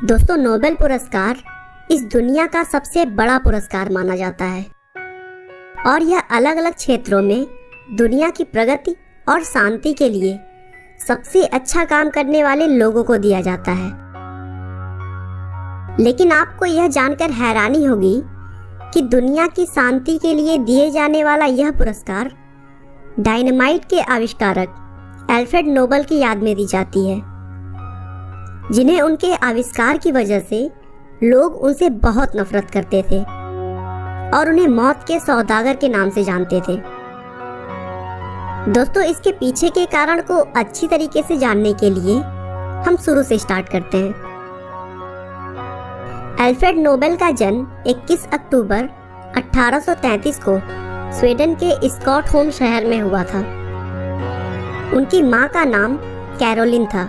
दोस्तों, नोबेल पुरस्कार इस दुनिया का सबसे बड़ा पुरस्कार माना जाता है और यह अलग अलग क्षेत्रों में दुनिया की प्रगति और शांति के लिए सबसे अच्छा काम करने वाले लोगों को दिया जाता है। लेकिन आपको यह जानकर हैरानी होगी कि दुनिया की शांति के लिए दिए जाने वाला यह पुरस्कार डायनामाइट के आविष्कारक एल्फ्रेड नोबेल की याद में दी जाती है, जिन्हें उनके आविष्कार की वजह से लोग उनसे बहुत नफरत करते थे और उन्हें मौत के सौदागर के नाम से जानते थे। दोस्तों, इसके पीछे के कारण को अच्छी तरीके से जानने के लिए हम शुरू से स्टार्ट करते हैं। एल्फ्रेड नोबेल का जन्म 21 अक्टूबर 1833 को स्वीडन के स्टॉकहोम शहर में हुआ था। उनकी मां का नाम कैरोलिन था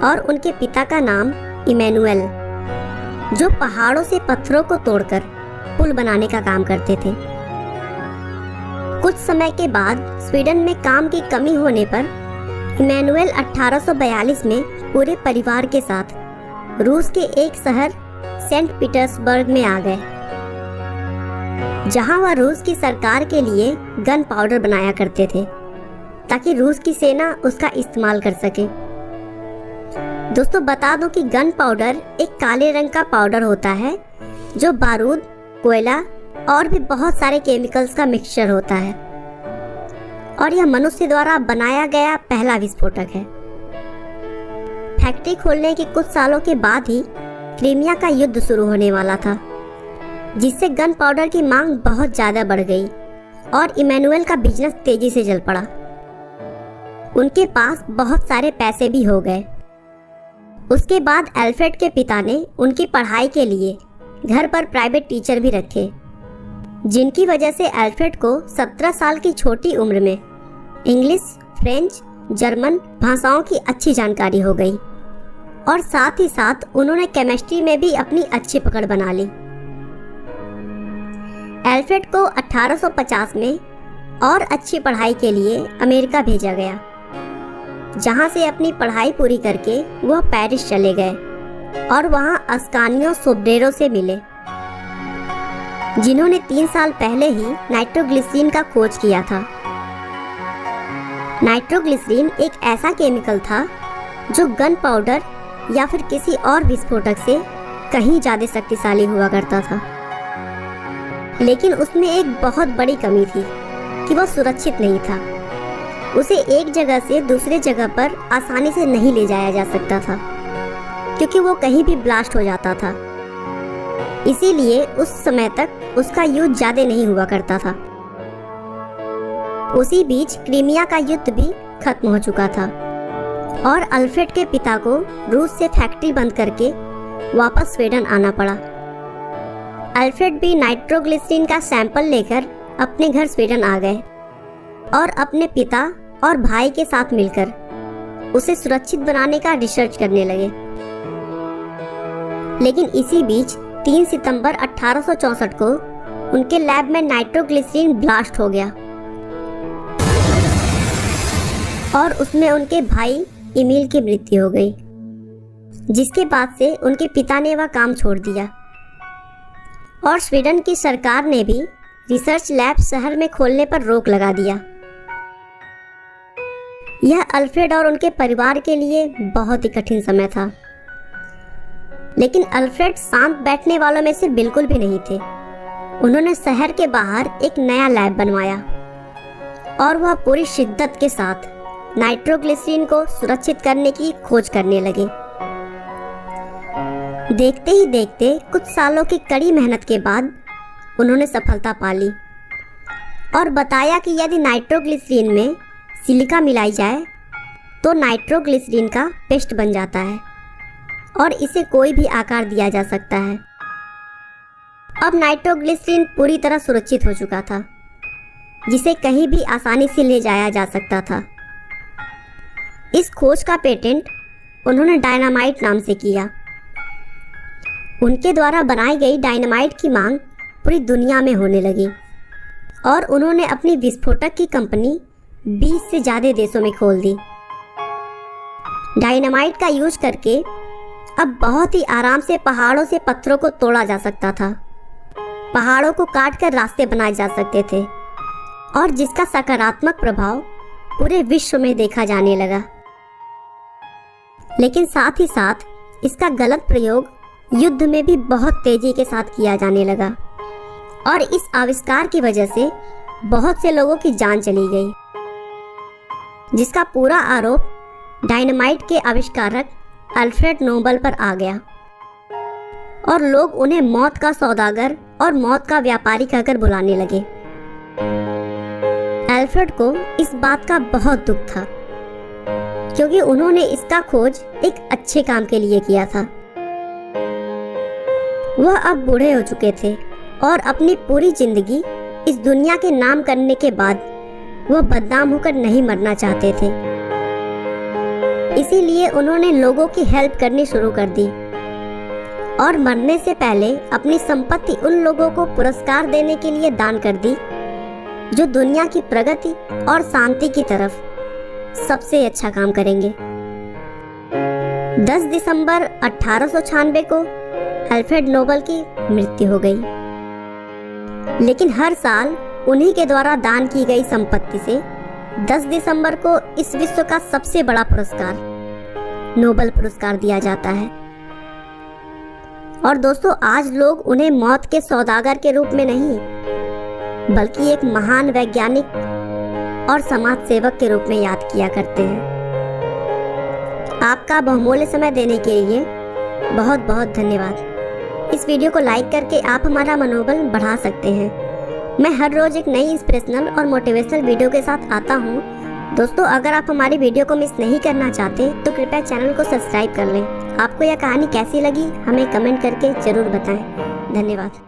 और उनके पिता का नाम इमैनुएल, जो पहाड़ों से पत्थरों को तोड़कर पुल बनाने का काम करते थे। कुछ समय के बाद स्वीडन में काम की कमी होने पर इमैनुएल 1842 में पूरे परिवार के साथ रूस के एक शहर सेंट पीटर्सबर्ग में आ गए, जहां वह रूस की सरकार के लिए गन पाउडर बनाया करते थे ताकि रूस की सेना उसका इस्तेमाल कर सके। दोस्तों, बता दूं कि गन पाउडर एक काले रंग का पाउडर होता है जो बारूद, कोयला और भी बहुत सारे केमिकल्स का मिक्सचर होता है और यह मनुष्य द्वारा बनाया गया पहला विस्फोटक है। फैक्ट्री खोलने के कुछ सालों के बाद ही क्रीमिया का युद्ध शुरू होने वाला था, जिससे गन पाउडर की मांग बहुत ज़्यादा बढ़ गई और इमैनुएल का बिजनेस तेजी से चल पड़ा। उनके पास बहुत सारे पैसे भी हो गए। उसके बाद एल्फ्रेड के पिता ने उनकी पढ़ाई के लिए घर पर प्राइवेट टीचर भी रखे, जिनकी वजह से एल्फ्रेड को 17 साल की छोटी उम्र में इंग्लिश, फ्रेंच, जर्मन भाषाओं की अच्छी जानकारी हो गई और साथ ही साथ उन्होंने केमिस्ट्री में भी अपनी अच्छी पकड़ बना ली। एल्फ्रेड को 1850 में और अच्छी पढ़ाई के लिए अमेरिका भेजा गया, जहां से अपनी पढ़ाई पूरी करके वह पेरिस चले गए और वहां अस्कानियो सोब्रेरो से मिले, जिन्होंने 3 साल पहले ही नाइट्रोग्लिसरीन का खोज किया था। नाइट्रोग्लिसरीन एक ऐसा केमिकल था जो गन पाउडर या फिर किसी और विस्फोटक से कहीं ज़्यादा शक्तिशाली हुआ करता था, लेकिन उसमें एक बहुत बड़ी कमी थी कि वह सुरक्षित नहीं था। उसे एक जगह से दूसरे जगह पर आसानी से नहीं ले जाया जा सकता था, क्योंकि वो कहीं भी ब्लास्ट हो जाता था। इसीलिए उस समय तक उसका यूज ज़्यादा नहीं हुआ करता था। उसी बीच क्रीमिया का युद्ध भी खत्म हो चुका था और एल्फ्रेड के पिता को रूस से फैक्ट्री बंद करके वापस स्वीडन आना पड़ा। एल्फ्रेड भी नाइट्रोग्लिसरीन का सैंपल लेकर अपने घर स्वीडन आ गए और अपने पिता और भाई के साथ मिलकर उसे सुरक्षित बनाने का रिसर्च करने लगे। लेकिन इसी बीच 3 सितंबर 1864 को उनके लैब में नाइट्रोग्लिसरीन ब्लास्ट हो गया और उसमें उनके भाई इमिल की मृत्यु हो गई, जिसके बाद से उनके पिता ने वह काम छोड़ दिया और स्वीडन की सरकार ने भी रिसर्च लैब शहर में खोलने पर रोक लगा दिया। यह एल्फ्रेड और उनके परिवार के लिए बहुत ही कठिन समय था, लेकिन एल्फ्रेड शांत बैठने वालों में से बिल्कुल भी नहीं थे। उन्होंने शहर के बाहर एक नया लैब बनवाया और वह पूरी शिद्दत के साथ नाइट्रोग्लिसरीन को सुरक्षित करने की खोज करने लगे। देखते ही देखते कुछ सालों की कड़ी मेहनत के बाद उन्होंने सफलता पा ली और बताया कि यदि नाइट्रोग्लिसरीन में सिलिका मिलाई जाए तो नाइट्रोग्लिसरीन का पेस्ट बन जाता है और इसे कोई भी आकार दिया जा सकता है। अब नाइट्रोग्लिसरीन पूरी तरह सुरक्षित हो चुका था, जिसे कहीं भी आसानी से ले जाया जा सकता था। इस खोज का पेटेंट उन्होंने डायनामाइट नाम से किया। उनके द्वारा बनाई गई डायनामाइट की मांग पूरी दुनिया में होने लगी और उन्होंने अपनी विस्फोटक की कंपनी 20 से ज़्यादा देशों में खोल दी। डायनामाइट का यूज करके अब बहुत ही आराम से पहाड़ों से पत्थरों को तोड़ा जा सकता था, पहाड़ों को काट कर रास्ते बनाए जा सकते थे और जिसका सकारात्मक प्रभाव पूरे विश्व में देखा जाने लगा। लेकिन साथ ही साथ इसका गलत प्रयोग युद्ध में भी बहुत तेजी के साथ किया जाने लगा और इस आविष्कार की वजह से बहुत से लोगों की जान चली गई, जिसका पूरा आरोप डायनामाइट के आविष्कारक अल्फ्रेड नोबल पर आ गया और लोग उन्हें मौत का सौदागर और मौत का व्यापारी कहकर बुलाने लगे। अल्फ्रेड को इस बात का बहुत दुख था, क्योंकि उन्होंने इसका खोज एक अच्छे काम के लिए किया था। वह अब बूढ़े हो चुके थे और अपनी पूरी जिंदगी इस दुनिया के नाम करने के बाद वह बदनाम होकर नहीं मरना चाहते थे। इसीलिए उन्होंने लोगों की हेल्प करनी शुरू कर दी और मरने से पहले अपनी संपत्ति उन लोगों को पुरस्कार देने के लिए दान कर दी जो दुनिया की प्रगति और शांति की तरफ सबसे अच्छा काम करेंगे। 10 दिसंबर 1896 को अल्फ्रेड नोबल की मृत्यु हो गई, लेकिन हर साल उन्हीं के द्वारा दान की गई संपत्ति से 10 दिसंबर को इस विश्व का सबसे बड़ा पुरस्कार नोबल पुरस्कार दिया जाता है। और दोस्तों, आज लोग उन्हें मौत के सौदागर के रूप में नहीं, बल्कि एक महान वैज्ञानिक और समाज सेवक के रूप में याद किया करते हैं। आपका बहुमूल्य समय देने के लिए बहुत बहुत धन्यवाद। इस वीडियो को लाइक करके आप हमारा मनोबल बढ़ा सकते हैं। मैं हर रोज एक नई इंस्पिरेशनल और मोटिवेशनल वीडियो के साथ आता हूँ। दोस्तों, अगर आप हमारी वीडियो को मिस नहीं करना चाहते तो कृपया चैनल को सब्सक्राइब कर लें। आपको यह कहानी कैसी लगी हमें कमेंट करके जरूर बताएं। धन्यवाद।